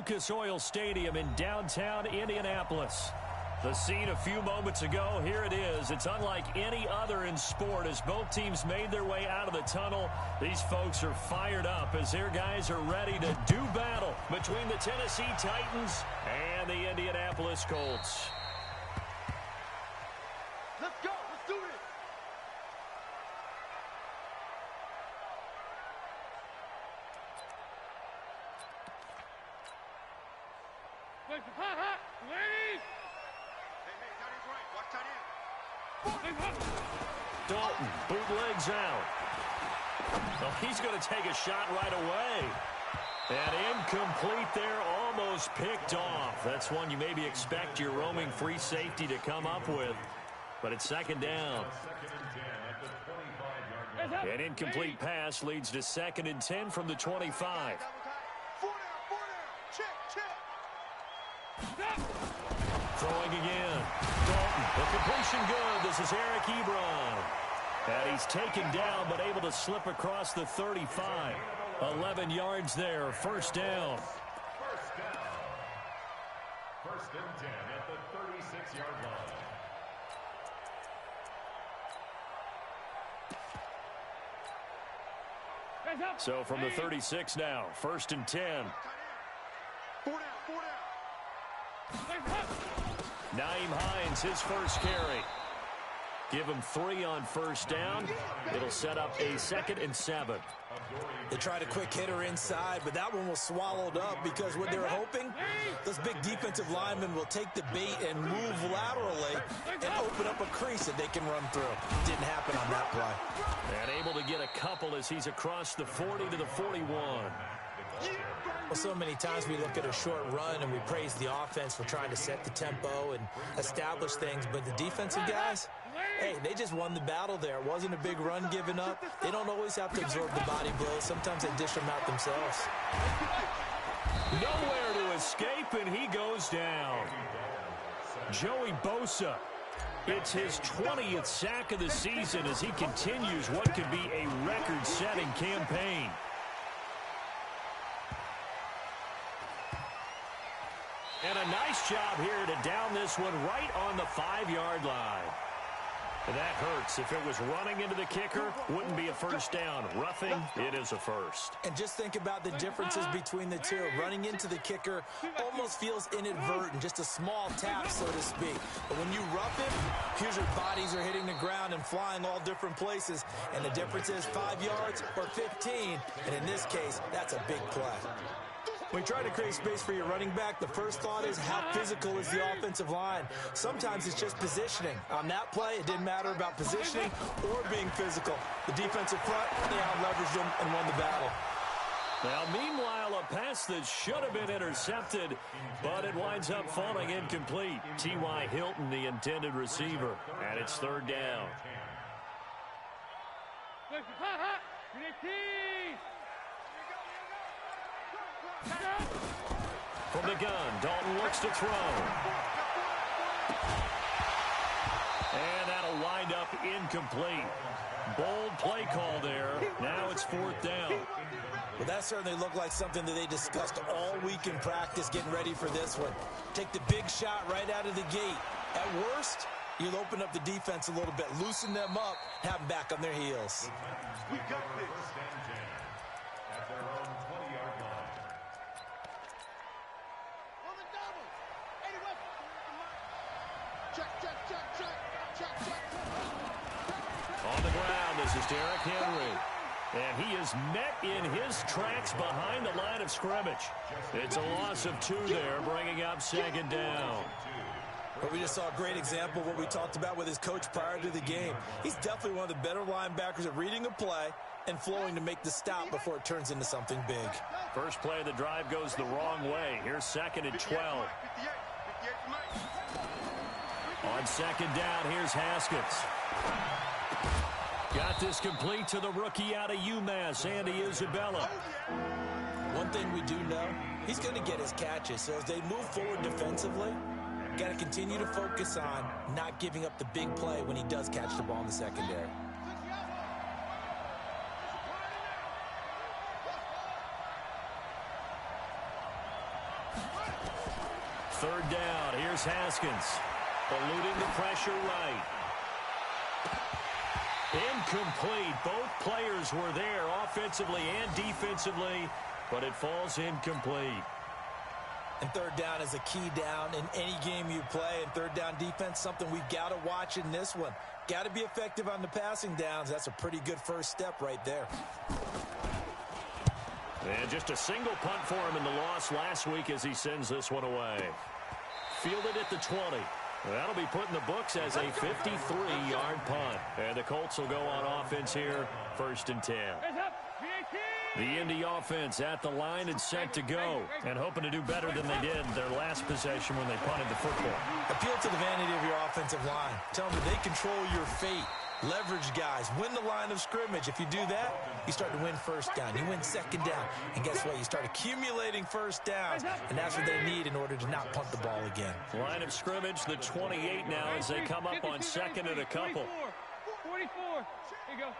Lucas Oil Stadium in downtown Indianapolis. The scene a few moments ago, here it is. It's unlike any other in sport as both teams made their way out of the tunnel. These folks are fired up as their guys are ready to do battle between the Tennessee Titans and the Indianapolis Colts. Let's go. Let's do this. Hot. Ladies. Dalton bootlegs out. Well, he's going to take a shot right away. And incomplete there, almost picked off. That's one you maybe expect your roaming free safety to come up with. But it's second down. An incomplete pass leads to 2nd and 10 from the 25. Throwing again. Dalton, the completion good. This is Eric Ebron. And he's taken down, but able to slip across the 35. 11 yards there, first down. First and 10 at the 36-yard line. So from the 36 now, 1st and 10. 4 down. Nyheim Hines, his first carry. Give him 3 on first down. It'll set up a 2nd and 7. They tried a quick hitter inside, but that one was swallowed up because what they were hoping, those big defensive linemen will take the bait and move laterally and open up a crease that they can run through. Didn't happen on that play. And able to get a couple as he's across the 40 to the 41. Well, so many times we look at a short run and we praise the offense for trying to set the tempo and establish things, but the defensive guys, hey, they just won the battle there. It wasn't a big run given up. They don't always have to absorb the body blows. Sometimes they dish them out themselves. Nowhere to escape, and he goes down. Joey Bosa. It's his 20th sack of the season as he continues what could be a record-setting campaign. And a nice job here to down this one right on the 5-yard line. And that hurts. If it was running into the kicker, wouldn't be a first down. Roughing, it is a first. And just think about the differences between the two. Running into the kicker almost feels inadvertent, just a small tap, so to speak. But when you rough it, here's your bodies are hitting the ground and flying all different places. And the difference is 5 yards or 15. And in this case, that's a big play. When you try to create space for your running back, the first thought is how physical is the offensive line. Sometimes it's just positioning. On that play, it didn't matter about positioning or being physical. The defensive front, they out-leveraged them and won the battle. Now, meanwhile, a pass that should have been intercepted, but it winds up falling incomplete. T.Y. Hilton, the intended receiver, and it's 3rd down. From the gun, Dalton looks to throw. And that'll wind up incomplete. Bold play call there. Now it's 4th down. Well, that certainly looked like something that they discussed all week in practice getting ready for this one. Take the big shot right out of the gate. At worst, you'll open up the defense a little bit, loosen them up, have them back on their heels. We got this. At their own 20-yard line. On the double. 80 West. Check. On the ground, this is Derrick Henry. And he is met in his tracks behind the line of scrimmage. It's a loss of 2 there, bringing up 2nd down. But we just saw a great example of what we talked about with his coach prior to the game. He's definitely one of the better linebackers at reading a play and flowing to make the stop before it turns into something big. First play of the drive goes the wrong way. Here's 2nd and 12. On 2nd down, here's Haskins. Got this complete to the rookie out of UMass, Andy Isabella. One thing we do know, he's going to get his catches. So as they move forward defensively, got to continue to focus on not giving up the big play when he does catch the ball in the secondary. Third down. Here's Haskins. Eluding the pressure right. Incomplete. Both players were there offensively and defensively, but it falls incomplete. And third down is a key down in any game you play. And third down defense, something we've got to watch in this one. Got to be effective on the passing downs. That's a pretty good first step right there. And just a single punt for him in the loss last week as he sends this one away. Fielded at the 20. That'll be put in the books as a 53-yard punt. And the Colts will go on offense here, 1st and 10. The Indy offense at the line and set to go, and hoping to do better than they did their last possession when they punted the football. Appeal to the vanity of your offensive line. Tell them that they control your fate. Leverage guys. Win the line of scrimmage. If you do that, you start to win first down. You win second down. And guess what? You start accumulating first downs, and that's what they need in order to not punt the ball again. Line of scrimmage, the 28 now as they come up on 2nd and a couple. 44. Here you go.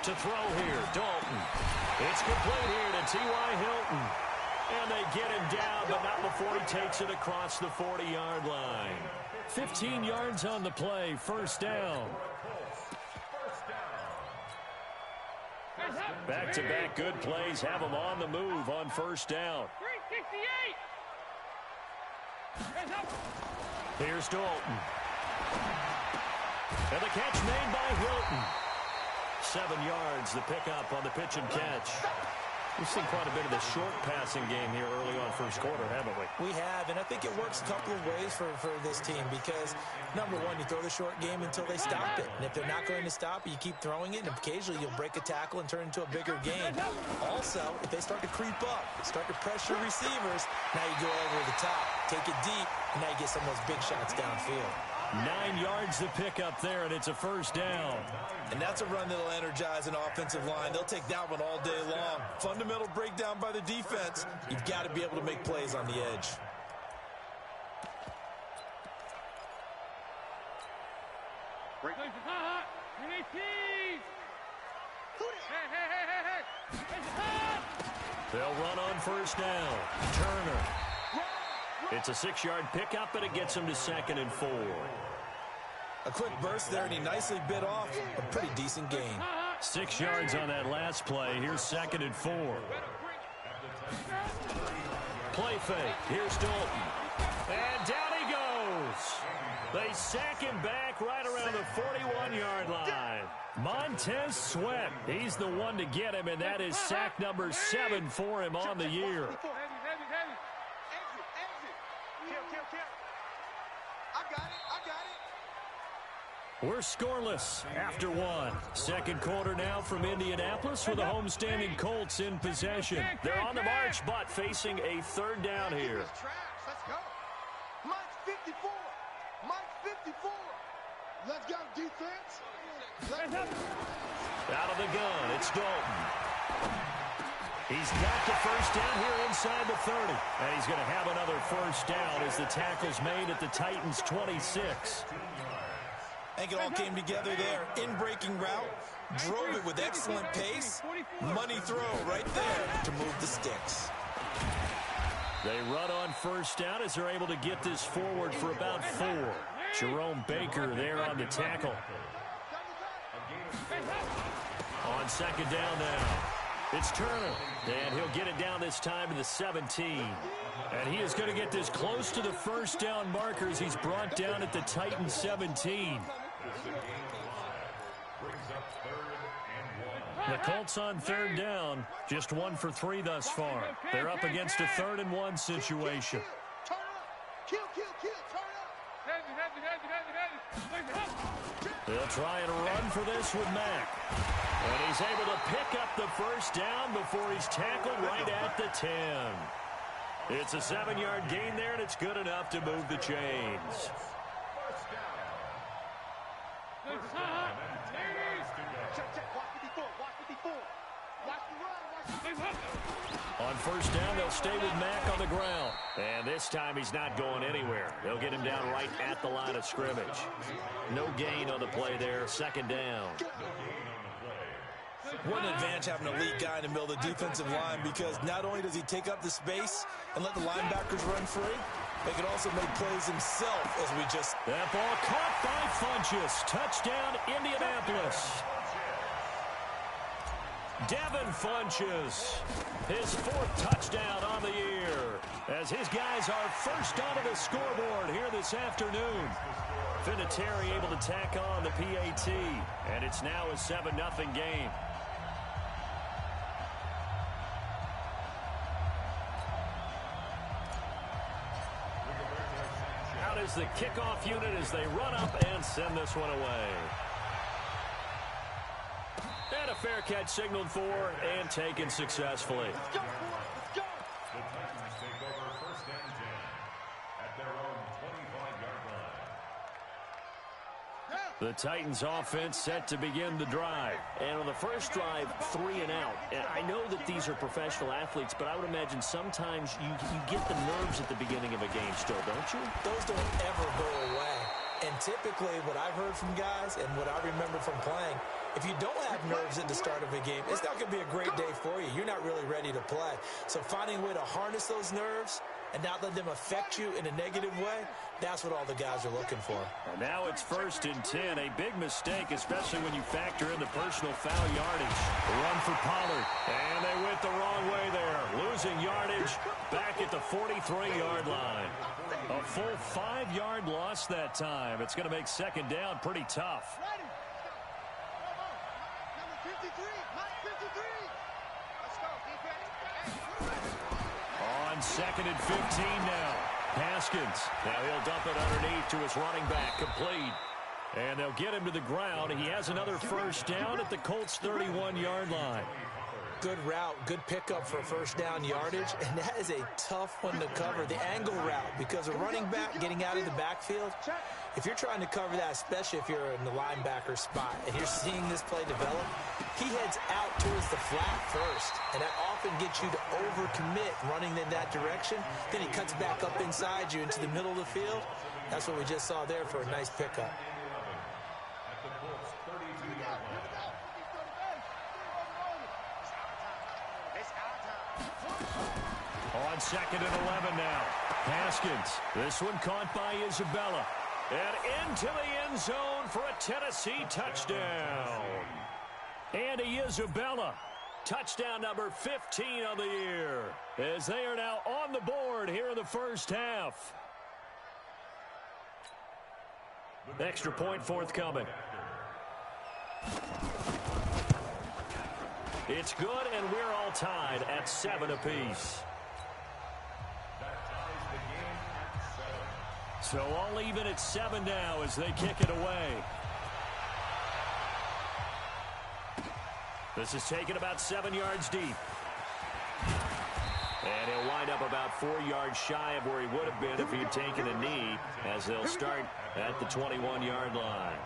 To throw here, Dalton. It's complete here to T.Y. Hilton. And they get him down, but not before he takes it across the 40-yard line. 15 yards on the play, 1st down. Back-to-back good plays have him on the move on 1st down. 368. Here's Dalton. And the catch made by Hilton. 7 yards, the pickup on the pitch and catch. We've seen quite a bit of the short passing game here early on first quarter, haven't we? We have, and I think it works a couple of ways for this team because, number one, you throw the short game until they stop it. And if they're not going to stop it, you keep throwing it, and occasionally you'll break a tackle and turn it into a bigger gain. Also, if they start to creep up, start to pressure receivers, now you go over the top, take it deep, and now you get some of those big shots downfield. 9 yards to pick up there, and it's a 1st down. And that's a run that'll energize an offensive line. They'll take that one all day long. Fundamental breakdown by the defense. You've got to be able to make plays on the edge. They'll run on 1st down. Turner. It's a 6-yard pickup, but it gets him to 2nd and 4. A quick burst there, and he nicely bit off a pretty decent gain. 6 yards on that last play. Here's 2nd and 4. Play fake. Here's Dalton. And down he goes. They sack him back right around the 41-yard line. Montez Sweat. He's the one to get him, and that is sack number 7 for him on the year. We're scoreless after 1. Second quarter now from Indianapolis with the homestanding Colts in possession. They're on the march, but facing a 3rd down here. Let's go. Mike 54. Mike 54. Let's go, defense. Let's go. Out of the gun, it's Dalton. He's got the 1st down here inside the 30. And he's going to have another 1st down as the tackle's made at the Titans' 26. I think it all came together there. In-breaking route, drove it with excellent pace. Money throw right there to move the sticks. They run on 1st down as they're able to get this forward for about 4. Jerome Baker there on the tackle. On 2nd down now, it's Turner. And he'll get it down this time to the 17. And he is going to get this close to the 1st down markers. He's brought down at the Titans 17. The Colts on 3rd down, just 1 for 3 thus far. They're up against a 3rd and 1 situation. They'll try and run for this with Mack. And he's able to pick up the 1st down before he's tackled right at the 10. It's a 7-yard gain there, and it's good enough to move the chains. On 1st down, they'll stay with Mack on the ground. And this time he's not going anywhere. They'll get him down right at the line of scrimmage. No gain on the play there, 2nd down. What an advantage having an elite guy in the middle of the defensive line, because not only does he take up the space and let the linebackers run free, he can also make plays himself, as we just... That ball caught by Funchess. Touchdown, Indianapolis. Devin Funchess, his 4th touchdown on the year, as his guys are first onto the scoreboard here this afternoon. Vinatieri able to tack on the PAT, and it's now a 7-0 game. Out is the kickoff unit as they run up and send this one away. And a fair catch signaled for and taken successfully. The Titans take over 1st and 10 at their own 25-yard line. The Titans offense set to begin the drive. And on the first drive, 3 and out. And I know that these are professional athletes, but I would imagine sometimes you get the nerves at the beginning of a game still, don't you? Those don't ever go away. And typically what I've heard from guys and what I remember from playing, if you don't have nerves at the start of a game, it's not going to be a great day for you. You're not really ready to play. So finding a way to harness those nerves and not let them affect you in a negative way, that's what all the guys are looking for. And now it's 1st and 10. A big mistake, especially when you factor in the personal foul yardage. The run for Pollard. And they went the wrong way there. Losing yardage back at the 43-yard line. A full 5-yard loss that time. It's going to make 2nd down pretty tough. Ready. Number 53. Mike 53. Let's go, defense. On 2nd and 15 now. Haskins. Now he'll dump it underneath to his running back. Complete. And they'll get him to the ground. He has another 1st down at the Colts' 31-yard line. Good route, good pickup for 1st down yardage, and that is a tough one to cover, the angle route, because a running back getting out of the backfield, if you're trying to cover that, especially if you're in the linebacker spot and you're seeing this play develop, he heads out towards the flat first, and that often gets you to overcommit running in that direction. Then he cuts back up inside you into the middle of the field. That's what we just saw there for a nice pickup. At the Colts' 32-yard line. On 2nd and 11 now. Haskins. This one caught by Isabella. And into the end zone for a Tennessee touchdown. Andy Isabella. Touchdown number 15 of the year. As they are now on the board here in the first half. Extra point forthcoming. It's good, and we're all tied at 7 apiece. So all even at 7 now as they kick it away. This is taken about 7 yards deep. And he'll wind up about 4 yards shy of where he would have been if he had taken a knee, as they'll start at the 21-yard line.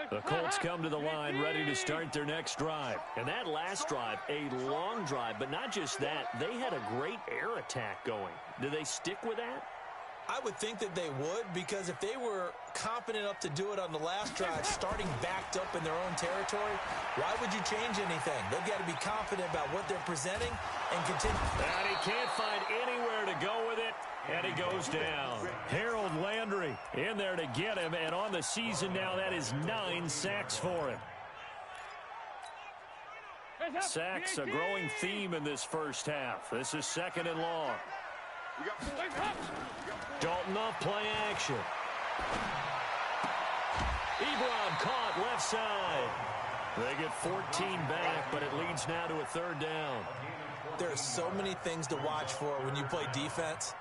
The Colts come to the line ready to start their next drive. And that last drive, a long drive, but not just that, they had a great air attack going. Do they stick with that? I would think that they would, because if they were confident enough to do it on the last drive, starting backed up in their own territory, why would you change anything? They've got to be confident about what they're presenting and continue. And he can't find anywhere to go with it, and he goes down. Harold Landry in there to get him, and on the season now, that is 9 sacks for him. Sacks, a growing theme in this first half. This is 2nd and long. Dalton off play action. Ebron caught left side. They get 14 back, but it leads now to a 3rd down. There are so many things to watch for when you play defense.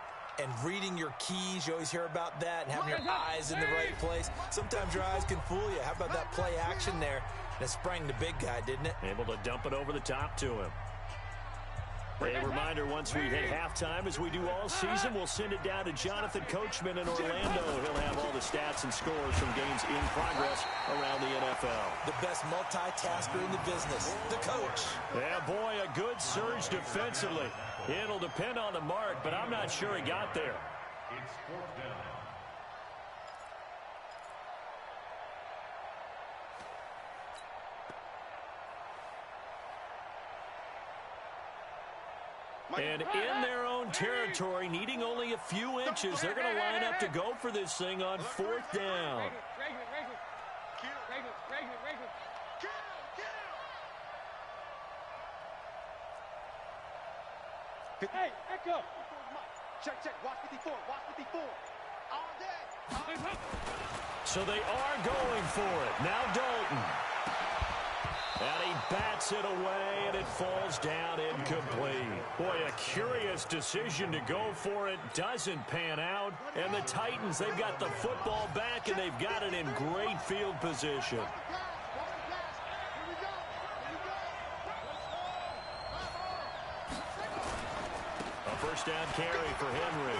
And reading your keys, you always hear about that, and having your eyes in the right place. Sometimes your eyes can fool you. How about that play action there? And it sprang the big guy, didn't it? Able to dump it over the top to him. A reminder, once we hit halftime, as we do all season, we'll send it down to Jonathan Coachman in Orlando. He'll have all the stats and scores from games in progress around the NFL. NFL. The best multitasker in the business, the coach. Yeah, boy, a good surge defensively. It'll depend on the mark, but I'm not sure he got there. It's fourth down. And in their own territory, needing only a few inches, they're going to line up to go for this thing on fourth down. Hey, echo. Check, watch 54, watch 54. All day. So they are going for it. Now Dalton. And he bats it away, and it falls down incomplete. Boy, a curious decision to go for it. Doesn't pan out. And the Titans, they've got the football back, and they've got it in great field position. A first down carry for Henry.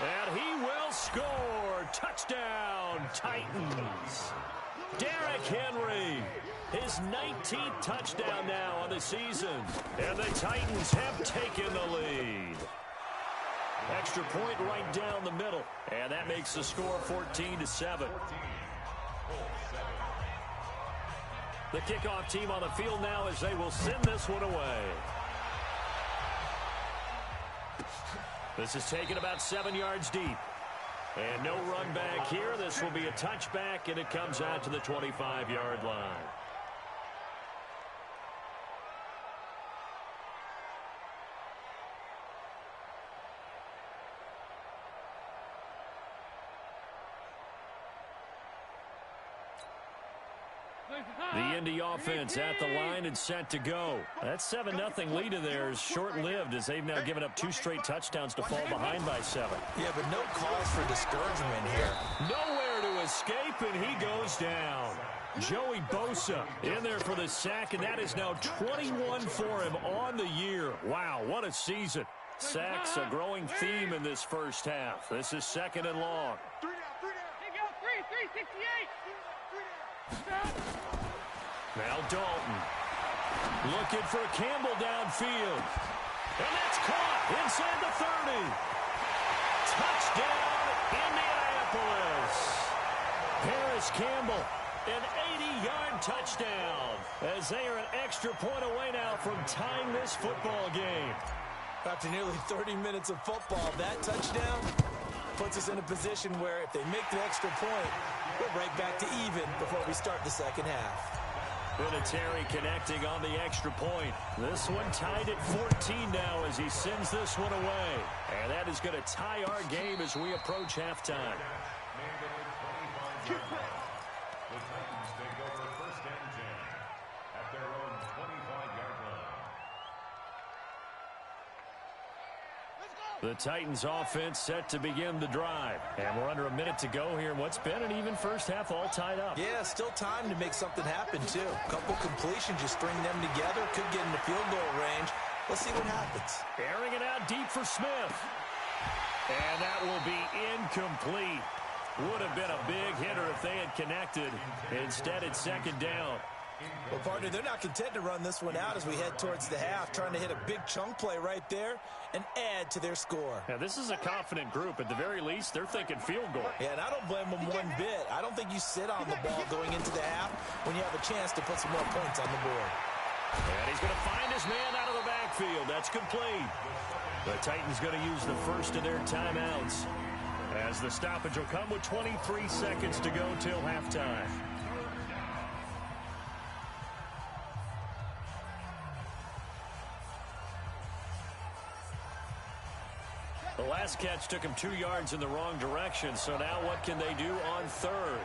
And he will score. Touchdown, Titans. Derrick Henry, his 19th touchdown now on the season. And the Titans have taken the lead. Extra point right down the middle. And that makes the score 14-7. The kickoff team on the field now as they will send this one away. This is taken about 7 yards deep. And no run back here. This will be a touchback, and it comes out to the 25-yard line. The Indy offense at the line and set to go. That 7-0 lead of theirs short-lived as they've now given up 2 straight touchdowns to fall behind by 7. Yeah, but no cause for discouragement here. Nowhere to escape, and he goes down. Joey Bosa in there for the sack, and that is now 21 for him on the year. Wow, what a season. Sacks a growing theme in this first half. This is second and long. 3 down. Hey, go, 368. Now Dalton looking for Campbell downfield. And that's caught inside the 30. Touchdown, Indianapolis. Paris Campbell, an 80-yard touchdown. As they are an extra point away now from tying this football game. After nearly 30 minutes of football, that touchdown puts us in a position where if they make the extra point, we're right back to even before we start the second half. Vinatieri connecting on the extra point. This one tied at 14 now as he sends this one away. And that is going to tie our game as we approach halftime. The Titans take over first and 10 at their own 25-yard line. The Titans offense set to begin the drive. And we're under a minute to go here in what's been an even first half, all tied up. Yeah, still time to make something happen, too. A couple completions, just string them together. Could get into field goal range. Let's see what happens. Airing it out deep for Smith. And that will be incomplete. Would have been a big hitter if they had connected. Instead, it's second down. Well, partner, they're not content to run this one out as we head towards the half, trying to hit a big chunk play right there and add to their score. Now, this is a confident group. At the very least, they're thinking field goal. Yeah, and I don't blame them one bit. I don't think you sit on the ball going into the half when you have a chance to put some more points on the board. And he's going to find his man out of the backfield. That's complete. The Titans going to use the first of their timeouts as the stoppage will come with 23 seconds to go till halftime. The last catch took him 2 yards in the wrong direction, so now what can they do on third?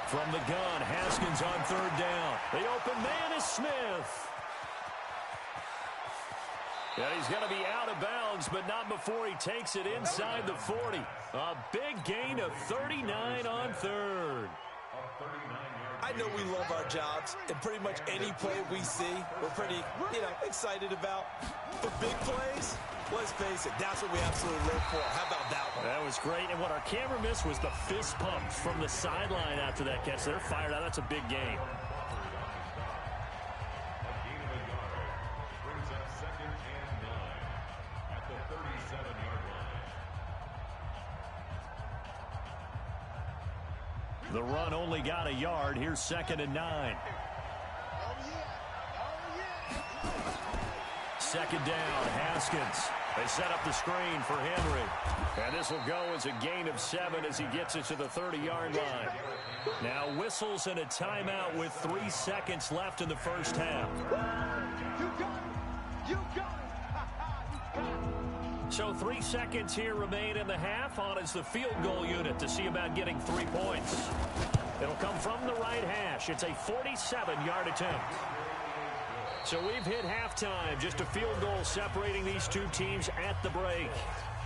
From the gun, Haskins on third down. The open man is Smith. And he's going to be out of bounds, but not before he takes it inside the 40. A big gain of 39 on third. 39-yard. I know we love our jobs, and pretty much any play we see, we're pretty, excited about. But big plays, let's face it, that's what we absolutely live for. How about that one? That was great, and what our camera missed was the fist pump from the sideline after that catch. They're fired out. That's a big game. The run only got a yard. Here's 2nd and 9. Second down, Haskins. They set up the screen for Henry. And this will go as a gain of 7 as he gets it to the 30-yard line. Now whistles and a timeout with 3 seconds left in the first half. You got it. You got it. So 3 seconds here remain in the half. On is the field goal unit to see about getting 3 points. It'll come from the right hash. It's a 47-yard attempt. So we've hit halftime. Just a field goal separating these two teams at the break.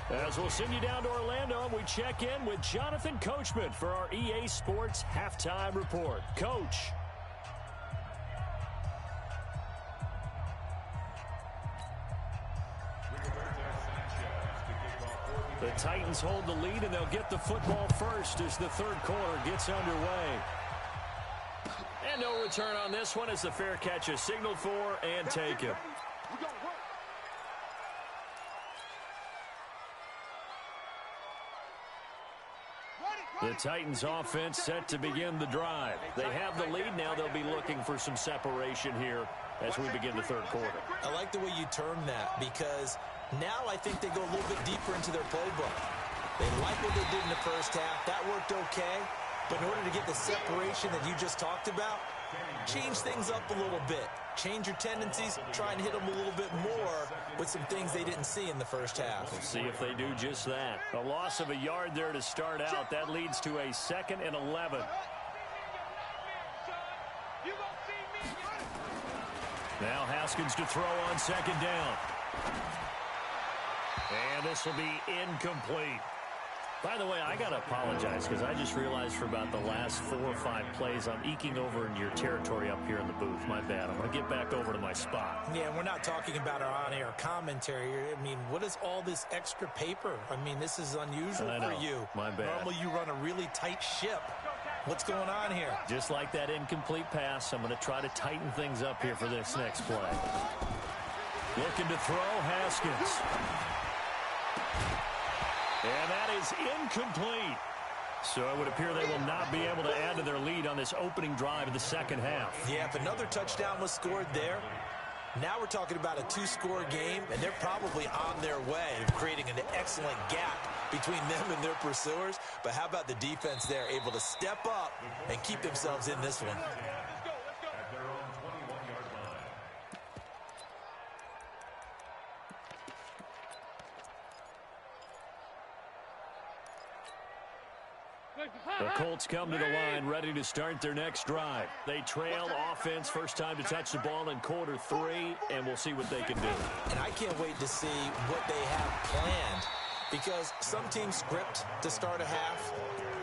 As we'll send you down to Orlando, we check in with Jonathan Coachman for our EA Sports Halftime Report. Coach. The Titans hold the lead, and they'll get the football first as the third quarter gets underway. And no return on this one as the fair catch is signaled for and taken. The Titans offense set to begin the drive. They have the lead now. They'll be looking for some separation here as we begin the third quarter. I like the way you term that, because now I think they go a little bit deeper into their playbook. They like what they did in the first half. That worked okay. But in order to get the separation that you just talked about, change things up a little bit. Change your tendencies, try and hit them a little bit more with some things they didn't see in the first half. We'll see if they do just that. A loss of a yard there to start out. That leads to a 2nd and 11. Now Haskins to throw on 2nd down. And this will be incomplete. By the way, I got to apologize because I just realized for about the last 4 or 5 plays, I'm eking over in your territory up here in the booth. My bad. I'm going to get back over to my spot. Yeah, we're not talking about our on-air commentary. I mean, what is all this extra paper? I mean, this is unusual for you. My bad. Normally you run a really tight ship. What's going on here? Just like that incomplete pass, I'm going to try to tighten things up here for this next play. Looking to throw, Haskins. And that is incomplete. So it would appear they will not be able to add to their lead on this opening drive of the second half. Yeah, if another touchdown was scored there, now we're talking about a 2-score game, and they're probably on their way of creating an excellent gap between them and their pursuers. But how about the defense there, able to step up and keep themselves in this one? The Colts come to the line, ready to start their next drive. They trail offense, first time to touch the ball in quarter 3, and we'll see what they can do. And I can't wait to see what they have planned, because some teams script to start a half.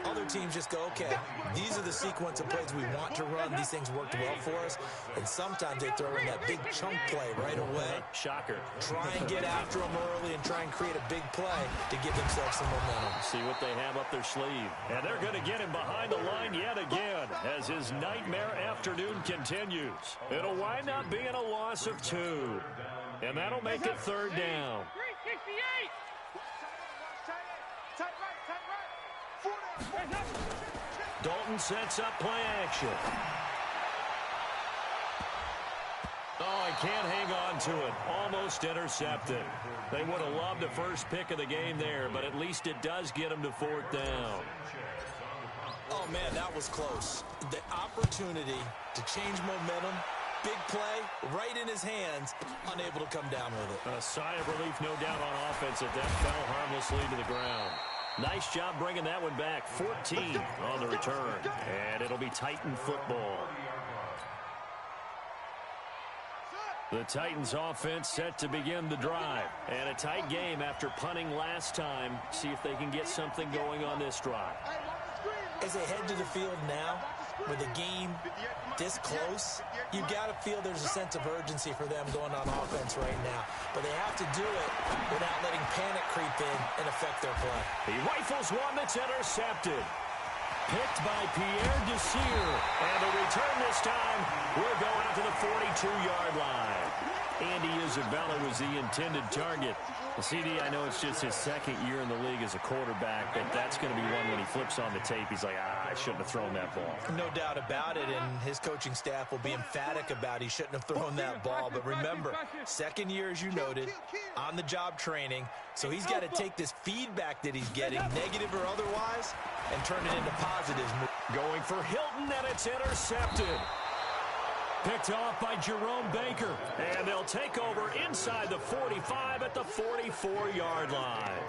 Other teams just go, okay, these are the sequence of plays we want to run. These things worked well for us. And sometimes they throw in that big chunk play right away. Shocker. Try and get after them early and try and create a big play to give themselves some momentum. See what they have up their sleeve. And they're going to get him behind the line yet again as his nightmare afternoon continues. It'll wind up being a loss of 2. And that'll make it 3rd down. 368. Dalton sets up play action. Oh, he can't hang on to it. Almost intercepted. They would have loved the first pick of the game there, but at least it does get him to 4th down. Oh, man, that was close. The opportunity to change momentum, big play, right in his hands, unable to come down with it. A sigh of relief, no doubt, on offense at that fell harmlessly to the ground. Nice job bringing that one back. 14 on the return. And it'll be Titan football. The Titans offense set to begin the drive. And a tight game after punting last time. See if they can get something going on this drive. As they head to the field now, with a game this close, you got to feel there's a sense of urgency for them going on offense right now. But they have to do it without letting panic creep in and affect their play. He rifles one that's intercepted. Picked by Pierre Desir. And the return this time will go out to the 42-yard line. Andy Isabella was the intended target. CD, I know it's just his second year in the league as a quarterback, but that's going to be one when he flips on the tape. He's like, I shouldn't have thrown that ball. No doubt about it, and his coaching staff will be emphatic about he shouldn't have thrown that ball. But remember, second year, as you noted, on-the-job training, so he's got to take this feedback that he's getting, negative or otherwise, and turn it into positives. Going for Hilton, and it's intercepted. Picked off by Jerome Baker. And they'll take over inside the 45 at the 44-yard line.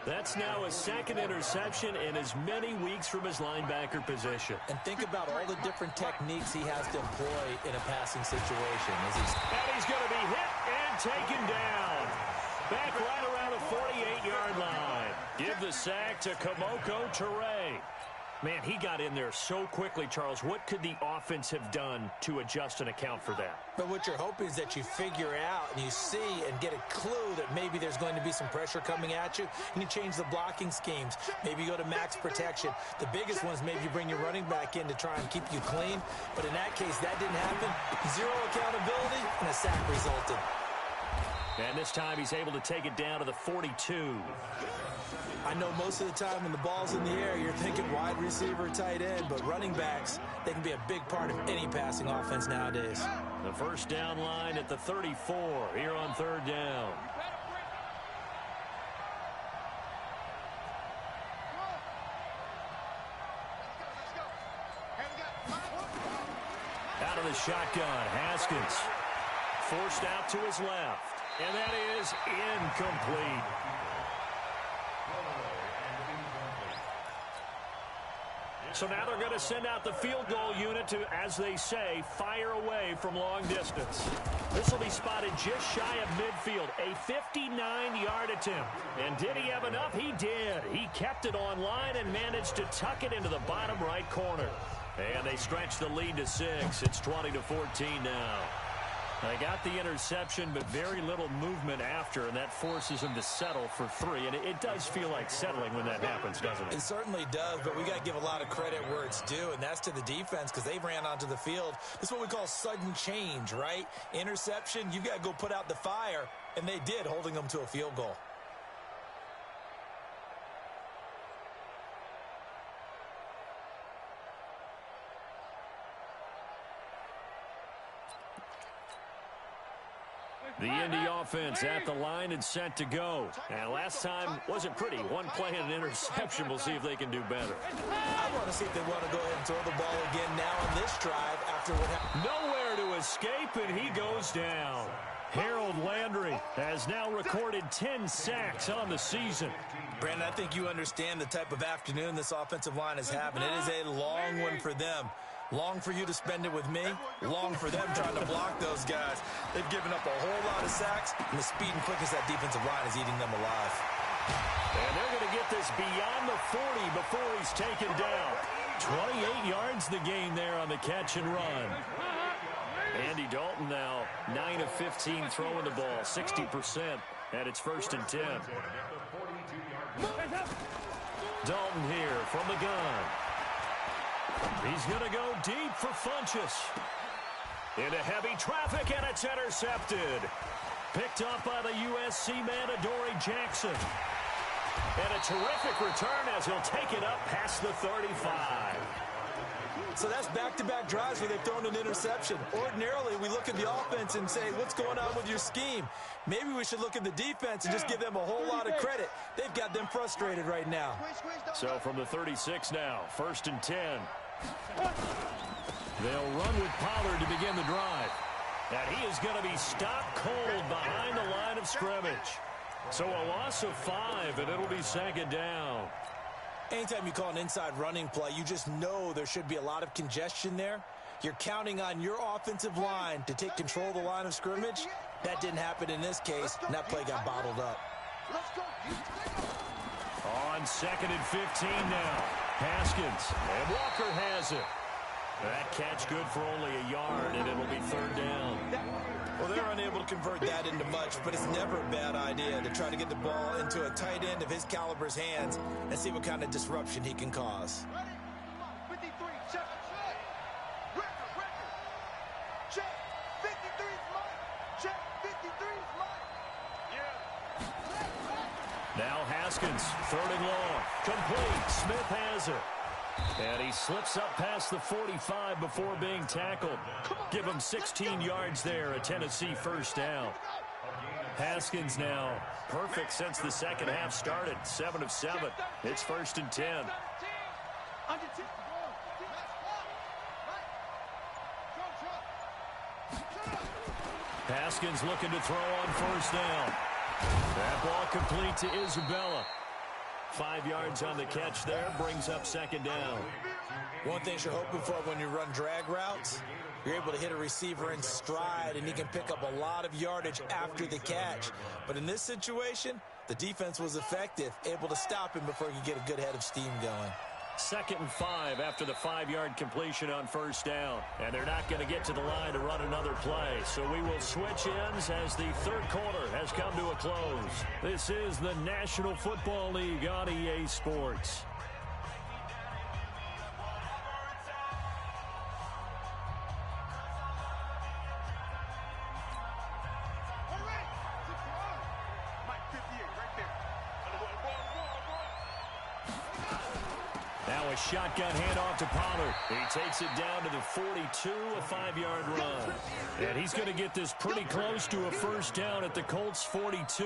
That's now his second interception in as many weeks from his linebacker position. And think about all the different techniques he has to employ in a passing situation. And he's going to be hit and taken down. Back right around the 48-yard line. Give the sack to Kamoko Toure. Man, he got in there so quickly, Charles. What could the offense have done to adjust and account for that? But what you're hoping is that you figure out and you see and get a clue that maybe there's going to be some pressure coming at you, and you change the blocking schemes. Maybe you go to max protection. The biggest one is maybe you bring your running back in to try and keep you clean. But in that case, that didn't happen. Zero accountability, and a sack resulted. And this time he's able to take it down to the 42. I know most of the time when the ball's in the air, you're thinking wide receiver, tight end, but running backs, they can be a big part of any passing offense nowadays. The first down line at the 34 here on third down. Out of the shotgun, Haskins. Forced out to his left. And that is incomplete. So now they're going to send out the field goal unit to, as they say, fire away from long distance. This will be spotted just shy of midfield, a 59-yard attempt. And did he have enough? He did. He kept it on line and managed to tuck it into the bottom right corner. And they stretch the lead to 6. It's 20-14 now. They got the interception, but very little movement after, and that forces them to settle for 3. And it does feel like settling when that happens, doesn't it? It certainly does, but we got to give a lot of credit where it's due, and that's to the defense because they ran onto the field. This is what we call sudden change, right? Interception, you got to go put out the fire, and they did, holding them to a field goal. The Indy offense at the line and set to go. And last time wasn't pretty. One play and an interception. We'll see if they can do better. I want to see if they want to go ahead and throw the ball again now on this drive after what happened. Nowhere to escape, and he goes down. Harold Landry has now recorded 10 sacks on the season. Brandon, I think you understand the type of afternoon this offensive line is having. It is a long one for them. Long for you to spend it with me. Long for them trying to block those guys. They've given up a whole lot of sacks, and the speed and quickness of that defensive line is eating them alive. And they're going to get this beyond the 40 before he's taken down. 28 yards the gain there on the catch and run. Andy Dalton now 9 of 15 throwing the ball, 60%, and it's 1st and 10. Dalton here from the gun. He's going to go deep for Funchess. Into heavy traffic, and it's intercepted. Picked up by the USC man, Adoree Jackson. And a terrific return as he'll take it up past the 35. So that's back-to-back drives where they've thrown an interception. Ordinarily, we look at the offense and say, what's going on with your scheme? Maybe we should look at the defense and just give them a whole lot of credit. They've got them frustrated right now. So from the 36 now, 1st and 10. They'll run with Pollard to begin the drive. And he is going to be stopped cold behind the line of scrimmage. So a loss of 5, and it'll be 2nd down. Anytime you call an inside running play, you just know there should be a lot of congestion there. You're counting on your offensive line to take control of the line of scrimmage. That didn't happen in this case, and that play got bottled up. On 2nd and 15 now. Haskins, and Walker has it. That catch good for only a yard, and it'll be third down. Well, they're unable to convert that into much, but it's never a bad idea to try to get the ball into a tight end of his caliber's hands and see what kind of disruption he can cause. Ready? 53, check. Record. Check. 53 is mine. Check. 53 is mine. Yeah. Now Haskins, third and long. Complete. Smith has it. And he slips up past the 45 before being tackled. Give him 16 yards there, a Tennessee first down. Haskins now perfect since the second half started. 7 of 7. It's first and 10. Haskins looking to throw on first down. That ball complete to Isabella. 5 yards on the catch there, brings up second down. One thing you're hoping for when you run drag routes, you're able to hit a receiver in stride, and he can pick up a lot of yardage after the catch. But in this situation, the defense was effective, able to stop him before he could get a good head of steam going. 2nd and 5 after the 5-yard completion on first down. And they're not going to get to the line to run another play. So we will switch ends as the third quarter has come to a close. This is the National Football League on EA Sports. Shotgun handoff to Pollard. He takes it down to the 42, a 5-yard run. And he's going to get this pretty close to a first down at the Colts 42.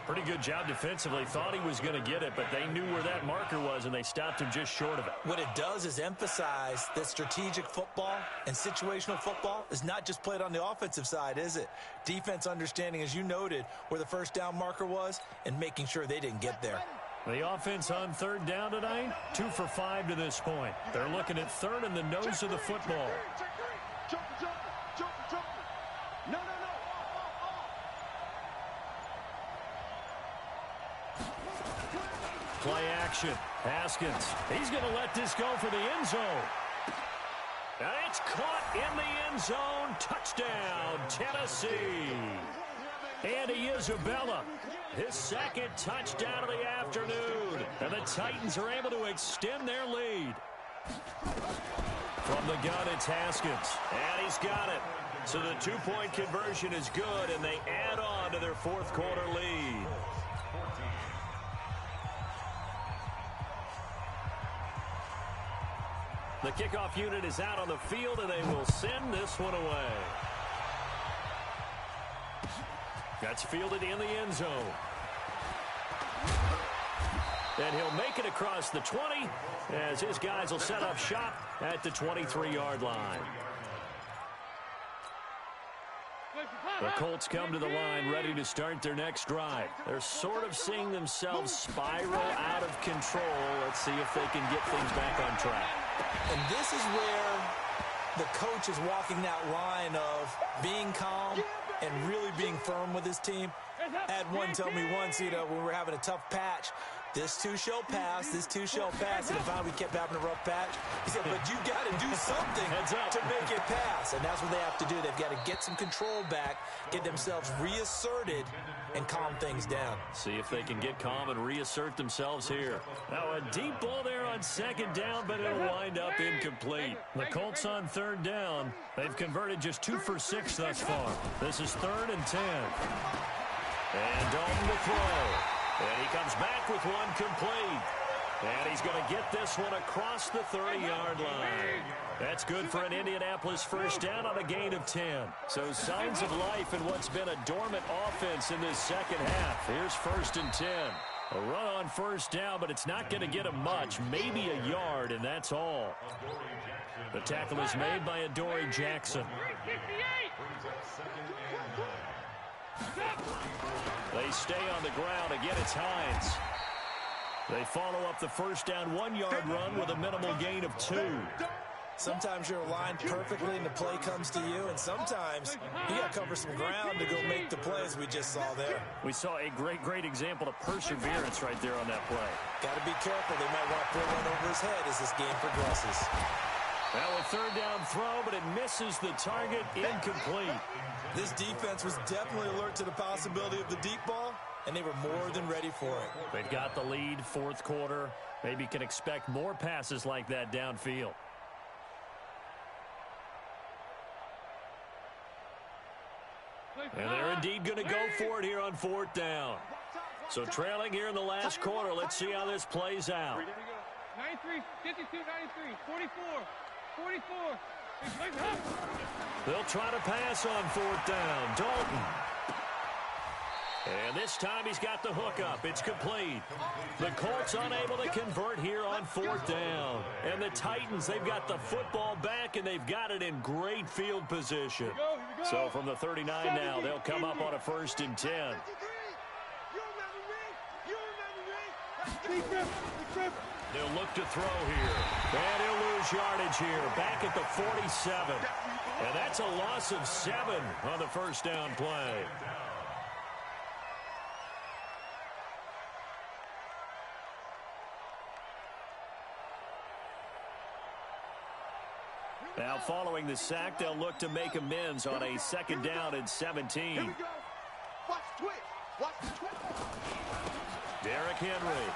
Pretty good job defensively. Thought he was going to get it, but they knew where that marker was, and they stopped him just short of it. What it does is emphasize that strategic football and situational football is not just played on the offensive side, is it? Defense understanding, as you noted, where the first down marker was and making sure they didn't get there. The offense on third down tonight, 2 for 5 to this point. They're looking at third in the nose of the football. No. Play action. Haskins. He's going to let this go for the end zone. And it's caught in the end zone. Touchdown, Tennessee. Andy Isabella, his second touchdown of the afternoon. And the Titans are able to extend their lead. From the gun, it's Haskins. And he's got it. So the 2-point conversion is good, and they add on to their fourth quarter lead. The kickoff unit is out on the field, and they will send this one away. That's fielded in the end zone. And he'll make it across the 20 as his guys will set up shop at the 23-yard line. The Colts come to the line ready to start their next drive. They're sort of seeing themselves spiral out of control. Let's see if they can get things back on track. And this is where the coach is walking that line of being calm and really being firm with his team. I had one tell me once, when we were having a tough patch, this too shall pass, this too shall pass. And finally we kept having a rough patch. He said, but you got to do something to make it pass. And that's what they have to do. They've got to get some control back, get themselves reasserted, and calm things down. See if they can get calm and reassert themselves here. Now a deep ball there on second down, but it'll wind up incomplete. The Colts on third down. They've converted just 2 for 6 thus far. This is 3rd and 10. And Dalton to throw. And he comes back with one complete. And he's going to get this one across the 30-yard line. That's good for an Indianapolis first down on a gain of 10. So signs of life in what's been a dormant offense in this second half. Here's 1st and 10. A run on first down, but it's not going to get him much. Maybe a yard, and that's all. The tackle is made by Adoree Jackson. They stay on the ground. Again, it's Hines. They follow up the first down 1-yard run with a minimal gain of 2. Sometimes you're aligned perfectly and the play comes to you, and sometimes you got to cover some ground to go make the plays we just saw there. We saw a great example of perseverance right there on that play. Got to be careful. They might want to throw one over his head as this game progresses. Now a third down throw, but it misses the target, incomplete. This defense was definitely alert to the possibility of the deep ball, and they were more than ready for it. They've got the lead, fourth quarter. Maybe can expect more passes like that downfield. And they're indeed going to go for it here on fourth down. So trailing here in the last quarter. Let's see how this plays out. 93, 52, 93, 44, 44. They'll try to pass on fourth down. Dalton. And this time he's got the hookup. It's complete. The Colts unable to convert here on fourth down. And the Titans, they've got the football back, and they've got it in great field position. So from the 39 now, they'll come up on a 1st and 10. They'll look to throw here. And he'll lose yardage here. Back at the 47. And that's a loss of 7 on the first down play. Now following the sack, they'll look to make amends on a 2nd down and 17. Here we go. Watch the twitch. Watch the twitch. Derrick Henry.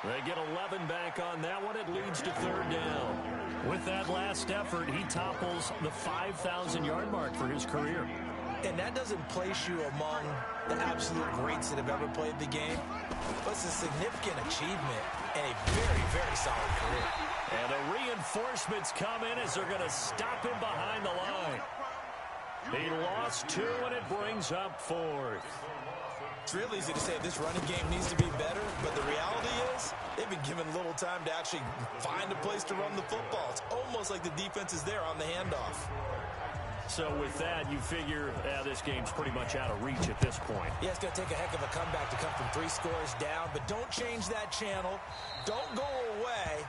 They get 11 back on that one. It leads to 3rd down. With that last effort, he topples the 5,000-yard mark for his career. And that doesn't place you among the absolute greats that have ever played the game. But it's a significant achievement and a very solid career. And the reinforcements come in as they're going to stop him behind the line. He lost 2, and it brings up 4th. It's real easy to say this running game needs to be better, but the reality is they've been given little time to actually find a place to run the football. It's almost like the defense is there on the handoff. So with that, you figure this game's pretty much out of reach at this point. Yeah, it's going to take a heck of a comeback to come from 3 scores down, but don't change that channel. Don't go away.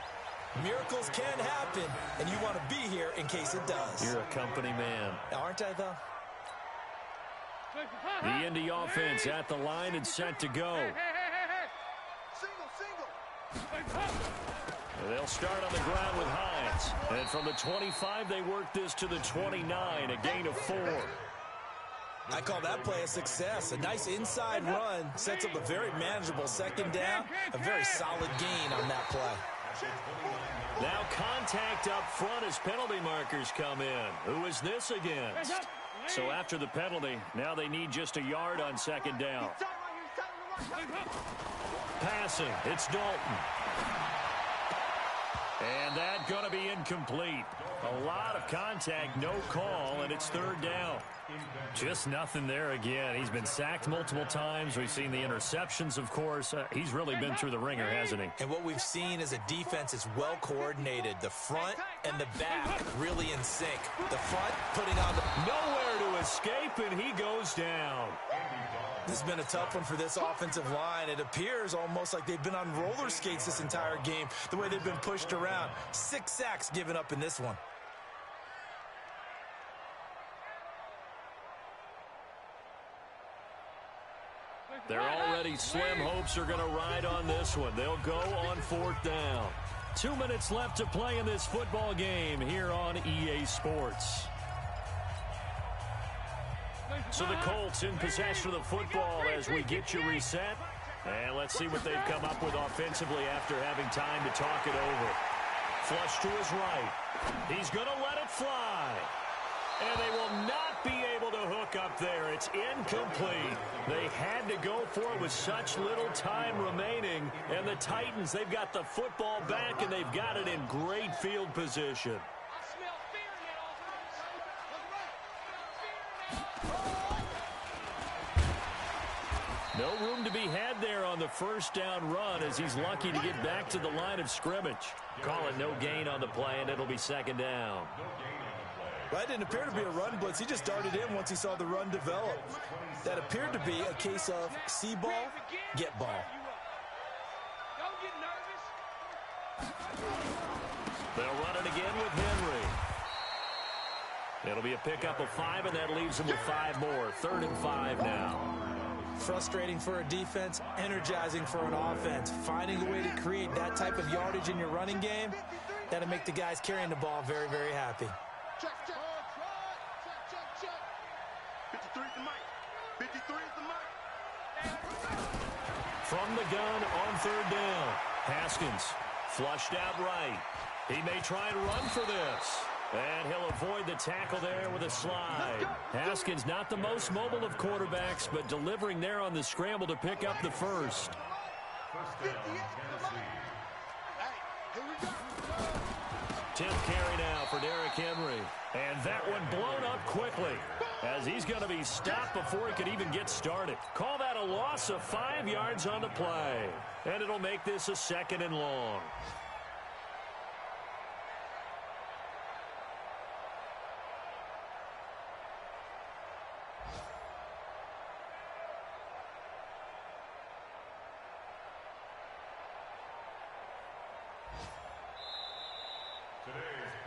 Miracles can happen, and you want to be here in case it does. You're a company man. Aren't I, though? The Indy offense at the line and set to go. Single. They'll start on the ground with Hines. And from the 25, they work this to the 29, a gain of 4. I call that play a success. A nice inside run sets up a very manageable 2nd down. A very solid gain on that play. Now contact up front as penalty markers come in. Who is this against? So after the penalty, now they need just a yard on 2nd down. Passing, it's Dalton. And that's going to be incomplete. A lot of contact, no call, and it's 3rd down. Just nothing there again. He's been sacked multiple times. We've seen the interceptions, of course. He's really been through the ringer, hasn't he? And what we've seen is a defense that's well coordinated. The front and the back really in sync. The front putting on the... Nowhere to escape, and he goes down. This has been a tough one for this offensive line. It appears almost like they've been on roller skates this entire game, the way they've been pushed around. 6 sacks given up in this one. They're already slim hopes are going to ride on this one. They'll go on 4th down. 2 minutes left to play in this football game here on EA Sports. So the Colts in possession of the football as we get you reset. And let's see what they've come up with offensively after having time to talk it over. Flush to his right. He's going to let it fly. And they will not be able to hook up there. It's incomplete. They had to go for it with such little time remaining. And the Titans, they've got the football back, and they've got it in great field position. No room to be had there on the 1st down run as he's lucky to get back to the line of scrimmage. Call it no gain on the play, and it'll be 2nd down. Well, that didn't appear to be a run blitz. He just darted in once he saw the run develop. That appeared to be a case of see ball, get ball. Don't get nervous. They'll run it again with Henry. It'll be a pickup of 5, and that leaves them with 5 more. 3rd and 5 now. Frustrating for a defense, energizing for an offense. Finding a way to create that type of yardage in your running game, that'll make the guys carrying the ball very, very happy. Check. 53 is the mic. 53 is the mic. From the gun on 3rd down. Haskins flushed out right. He may try and run for this. And he'll avoid the tackle there with a slide. Haskins not the most mobile of quarterbacks, but delivering there on the scramble to pick up the first. First down, Tennessee. 10th carry now for Derrick Henry. And that one blown up quickly, as he's going to be stopped before he could even get started. Call that a loss of 5 yards on the play. And it'll make this a 2nd and long.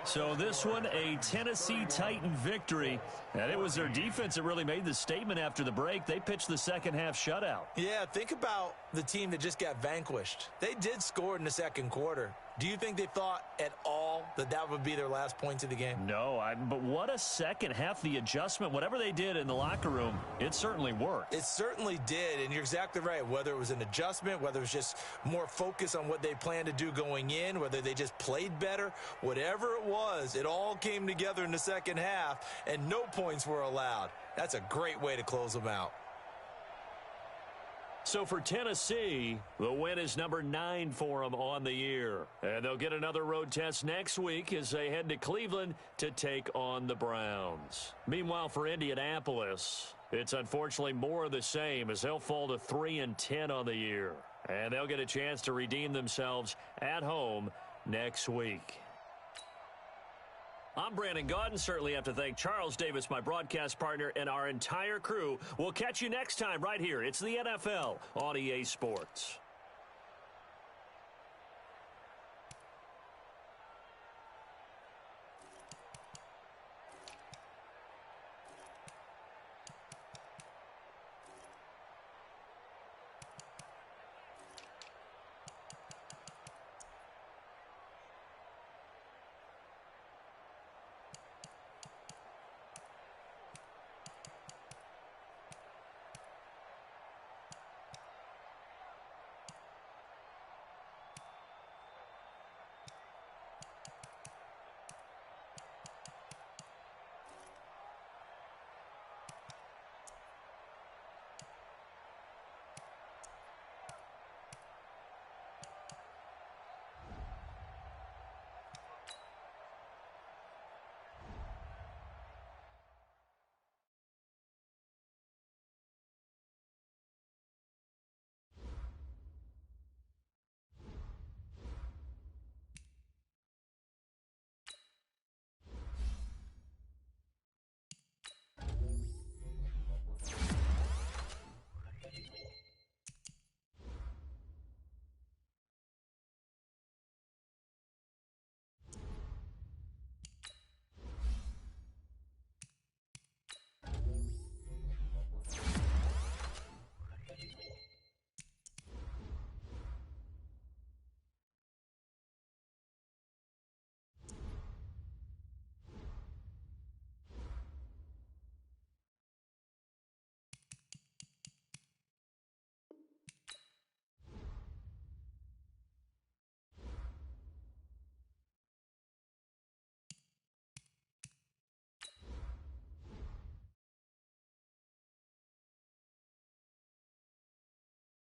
So this one, a Tennessee Titan victory. And it was their defense that really made the statement after the break. They pitched the second half shutout. Yeah, think about the team that just got vanquished. They did score in the second quarter. Do you think they thought at all that that would be their last points of the game? No, but what a second half. The adjustment, whatever they did in the locker room, it certainly worked. It certainly did, and you're exactly right. Whether it was an adjustment, whether it was just more focus on what they planned to do going in, whether they just played better, whatever it was, it all came together in the second half, and no points were allowed. That's a great way to close them out. So for Tennessee, the win is number 9 for them on the year. And they'll get another road test next week as they head to Cleveland to take on the Browns. Meanwhile, for Indianapolis, it's unfortunately more of the same as they'll fall to 3-10 on the year. And they'll get a chance to redeem themselves at home next week. I'm Brandon Gaudin. Certainly have to thank Charles Davis, my broadcast partner, and our entire crew. We'll catch you next time right here. It's the NFL on EA Sports.